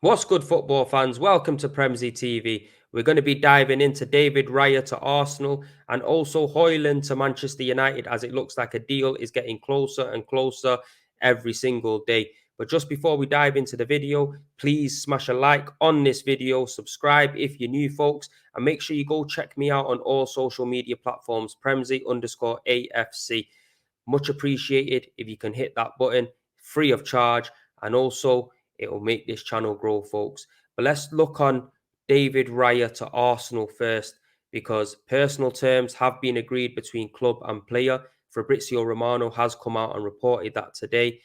What's good, football fans? Welcome to Premsy TV. We're going to be diving into David Raya to Arsenal and also Hojlund to Manchester United, as it looks like a deal is getting closer and closer every single day. But just before we dive into the video, please smash a like on this video, subscribe if you're new, folks, and make sure you go check me out on all social media platforms, Premsy_AFC. Much appreciated if you can hit that button, free of charge, and also it will make this channel grow, folks. But let's look on David Raya to Arsenal first, because personal terms have been agreed between club and player. Fabrizio Romano has come out and reported that today,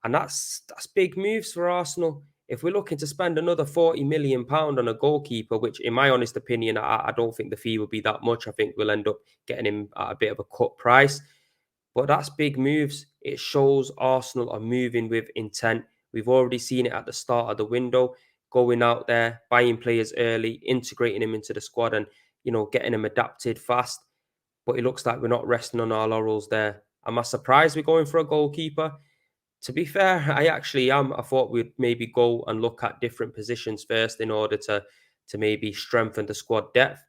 and that's big moves for Arsenal. If we're looking to spend another £40 million on a goalkeeper, which in my honest opinion, I don't think the fee will be that much. I think we'll end up getting him at a bit of a cut price. But that's big moves. It shows Arsenal are moving with intent. We've already seen it at the start of the window, going out there, buying players early, integrating them into the squad, and getting them adapted fast. But it looks like we're not resting on our laurels there. Am I surprised we're going for a goalkeeper? To be fair, I actually am. I thought we'd maybe go and look at different positions first in order to maybe strengthen the squad depth.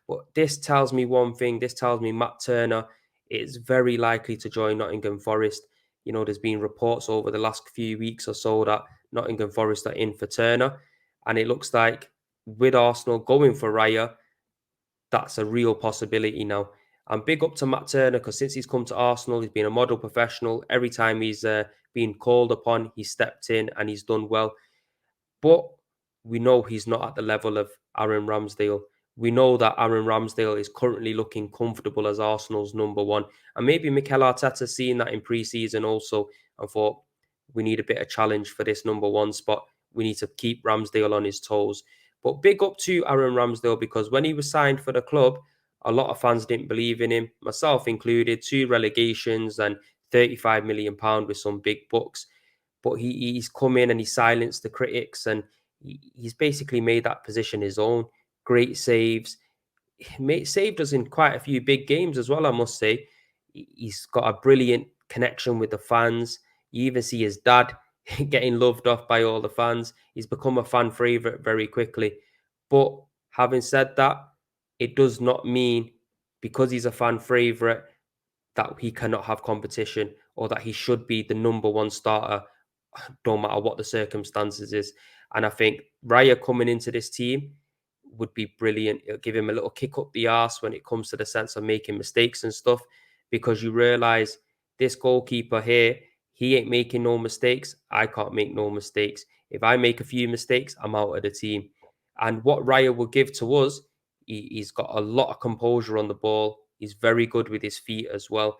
But this tells me one thing. This tells me Matt Turner is very likely to join Nottingham Forest. There's been reports over the last few weeks or so that Nottingham Forest are in for Turner. And it looks like with Arsenal going for Raya, that's a real possibility now. And big up to Matt Turner, because since he's come to Arsenal, he's been a model professional. Every time he's been called upon, he's stepped in and he's done well. But we know he's not at the level of Aaron Ramsdale. We know that Aaron Ramsdale is currently looking comfortable as Arsenal's number one. And maybe Mikel Arteta's seen that in pre-season also and thought, we need a bit of challenge for this number one spot. We need to keep Ramsdale on his toes. But big up to Aaron Ramsdale, because when he was signed for the club, a lot of fans didn't believe in him, myself included, 2 relegations and £35 million with some big bucks. But he's come in and he silenced the critics, and he's basically made that position his own. Great saves. Saved us in quite a few big games as well, I must say. He's got a brilliant connection with the fans. You even see his dad getting loved off by all the fans. He's become a fan favourite very quickly. But having said that, it does not mean because he's a fan favourite that he cannot have competition or that he should be the number one starter, no matter what the circumstances is. And I think Raya coming into this team would be brilliant. It'll give him a little kick up the arse when it comes to the sense of making mistakes and stuff, because you realize this goalkeeper here, he ain't making no mistakes. I can't make no mistakes. If I make a few mistakes, I'm out of the team. And what Raya will give to us, he's got a lot of composure on the ball. He's very good with his feet as well.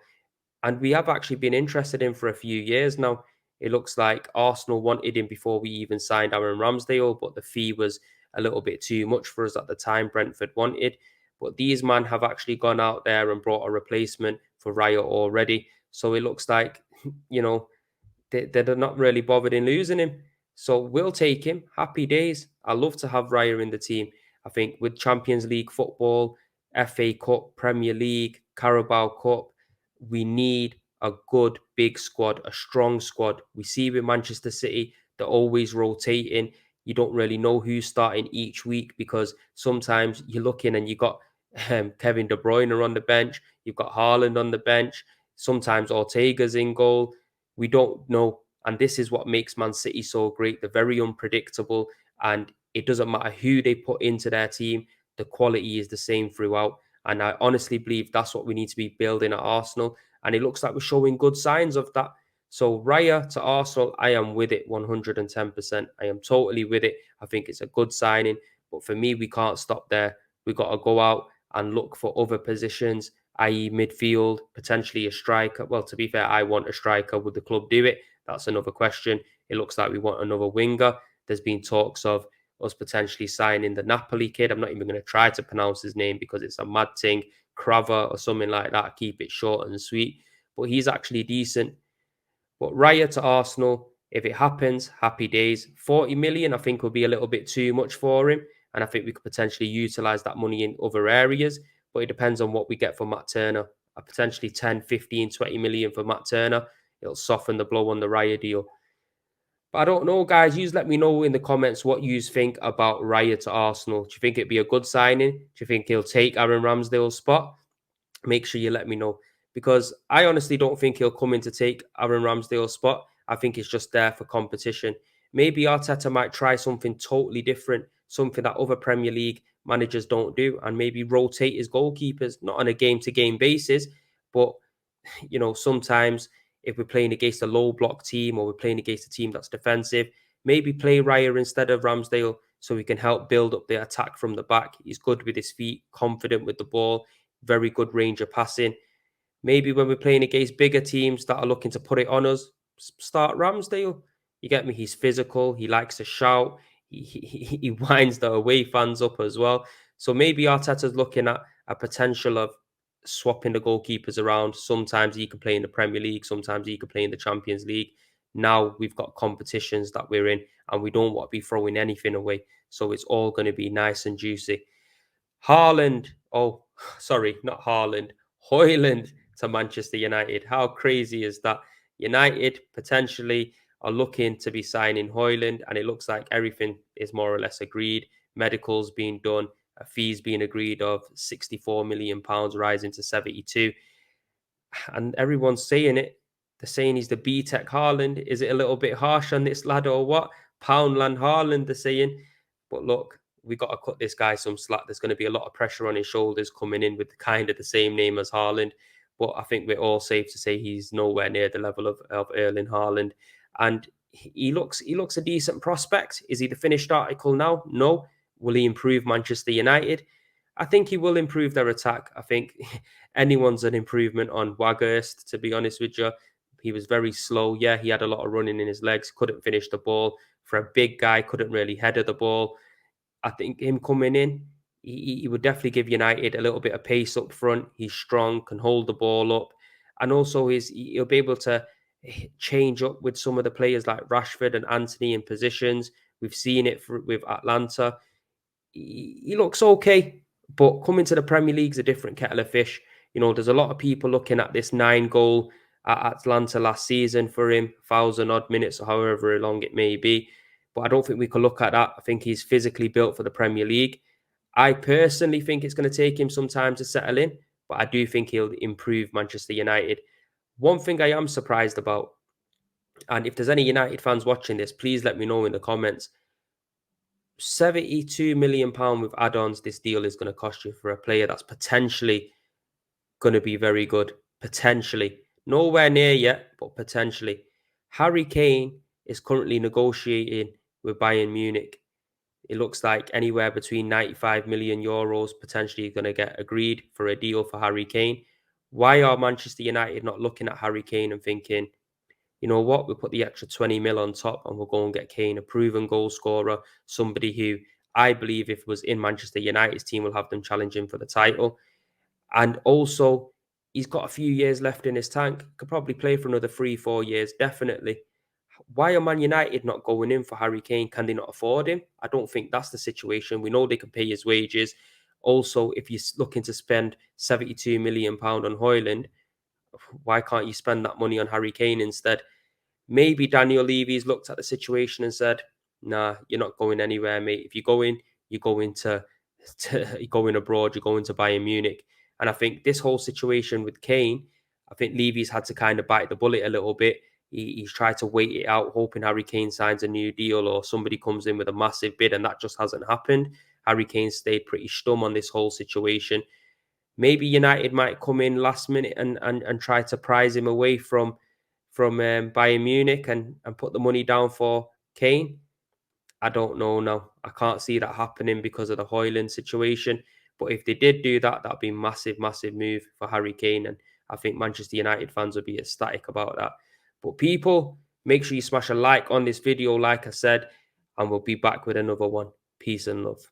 And we have actually been interested in for a few years now. It looks like Arsenal wanted him before we even signed Aaron Ramsdale, but the fee was a little bit too much for us at the time. Brentford wanted. But these men have actually gone out there and brought a replacement for Raya already. So it looks like, you know, they're not really bothered in losing him. So we'll take him. Happy days. I love to have Raya in the team. I think with Champions League football, FA Cup, Premier League, Carabao Cup, we need a good big squad, a strong squad. We see with Manchester City, they're always rotating. You don't really know who's starting each week, because sometimes you're looking and you got Kevin De Bruyne on the bench, you've got Haaland on the bench, sometimes Ortega's in goal. We don't know. And this is what makes Man City so great. They're very unpredictable, and it doesn't matter who they put into their team, the quality is the same throughout. And I honestly believe that's what we need to be building at Arsenal. And it looks like we're showing good signs of that. So Raya to Arsenal, I am with it 110%. I am totally with it. I think it's a good signing. But for me, we can't stop there. We've got to go out and look for other positions, i.e. midfield, potentially a striker. Well, to be fair, I want a striker. Would the club do it? That's another question. It looks like we want another winger. There's been talks of us potentially signing the Napoli kid. I'm not even going to try to pronounce his name because it's a mad thing. Crava or something like that. Keep it short and sweet. But he's actually decent. But Raya to Arsenal, if it happens, happy days. 40 million, I think, will be a little bit too much for him. And I think we could potentially utilise that money in other areas. But it depends on what we get for Matt Turner. Potentially 10, 15, 20 million for Matt Turner. It'll soften the blow on the Raya deal. But I don't know, guys. You let me know in the comments what you think about Raya to Arsenal. Do you think it'd be a good signing? Do you think he'll take Aaron Ramsdale's spot? Make sure you let me know, because I honestly don't think he'll come in to take Aaron Ramsdale's spot. I think it's just there for competition. Maybe Arteta might try something totally different, something that other Premier League managers don't do, and maybe rotate his goalkeepers, not on a game to game basis, but sometimes if we're playing against a low block team or we're playing against a team that's defensive, maybe play Raya instead of Ramsdale so he can help build up the attack from the back. He's good with his feet, confident with the ball, very good range of passing. Maybe when we're playing against bigger teams that are looking to put it on us, start Ramsdale. You get me? He's physical. He likes to shout. He winds the away fans up as well. So maybe Arteta's looking at a potential of swapping the goalkeepers around. Sometimes he can play in the Premier League. Sometimes he can play in the Champions League. Now we've got competitions that we're in, and we don't want to be throwing anything away. So it's all going to be nice and juicy. Haaland, oh, sorry, not Haaland, Hojlund to Manchester United. How crazy is that? United potentially are looking to be signing Hojlund, and it looks like everything is more or less agreed. Medicals being done, fees being agreed of £64 million, rising to 72. And everyone's saying it. They're saying he's the B Tech Haaland. Is it a little bit harsh on this lad or what? Poundland Haaland, they're saying. But look, we got to cut this guy some slack. There's going to be a lot of pressure on his shoulders coming in with kind of the same name as Haaland. But I think we're all safe to say he's nowhere near the level of Erling Haaland. And he looks a decent prospect. Is he the finished article now? No. Will he improve Manchester United? I think he will improve their attack. I think anyone's an improvement on Waghurst, to be honest with you. He was very slow. Yeah, he had a lot of running in his legs, couldn't finish the ball. For a big guy, couldn't really header the ball. I think him coming in, he would definitely give United a little bit of pace up front. He's strong, can hold the ball up. And also he'll be able to change up with some of the players like Rashford and Anthony in positions. We've seen it with Atlanta. He looks okay, but coming to the Premier League's a different kettle of fish. There's a lot of people looking at this 9 goal at Atlanta last season for him, 1,000 odd minutes or however long it may be. But I don't think we can look at that. I think he's physically built for the Premier League. I personally think it's going to take him some time to settle in, but I do think he'll improve Manchester United. One thing I am surprised about, and if there's any United fans watching this, please let me know in the comments. £72 million with add-ons this deal is going to cost you for a player that's potentially going to be very good. Potentially. Nowhere near yet, but potentially. Harry Kane is currently negotiating with Bayern Munich. It looks like anywhere between 95 million euros potentially going to get agreed for a deal for Harry Kane. Why are Manchester United not looking at Harry Kane and thinking, you know what, we'll put the extra 20 mil on top and we'll go and get Kane, a proven goal scorer, somebody who I believe if was in Manchester United's team will have them challenging for the title. And also, he's got a few years left in his tank, could probably play for another 3-4 years, definitely. Why are Man United not going in for Harry Kane? Can they not afford him? I don't think that's the situation. We know they can pay his wages. Also, if you're looking to spend £72 million on Hojlund, why can't you spend that money on Harry Kane instead? Maybe Daniel Levy's looked at the situation and said, "Nah, you're not going anywhere, mate. If you're going you're going abroad. You're going to Bayern Munich." And I think this whole situation with Kane, I think Levy's had to kind of bite the bullet a little bit. He's tried to wait it out, hoping Harry Kane signs a new deal or somebody comes in with a massive bid, and that just hasn't happened. Harry Kane stayed pretty stum on this whole situation. Maybe United might come in last minute and try to prize him away from Bayern Munich and put the money down for Kane. I don't know now. I can't see that happening because of the Hojlund situation. But if they did do that, that'd be massive, massive move for Harry Kane. And I think Manchester United fans would be ecstatic about that. But people, make sure you smash a like on this video, like I said, and we'll be back with another one. Peace and love.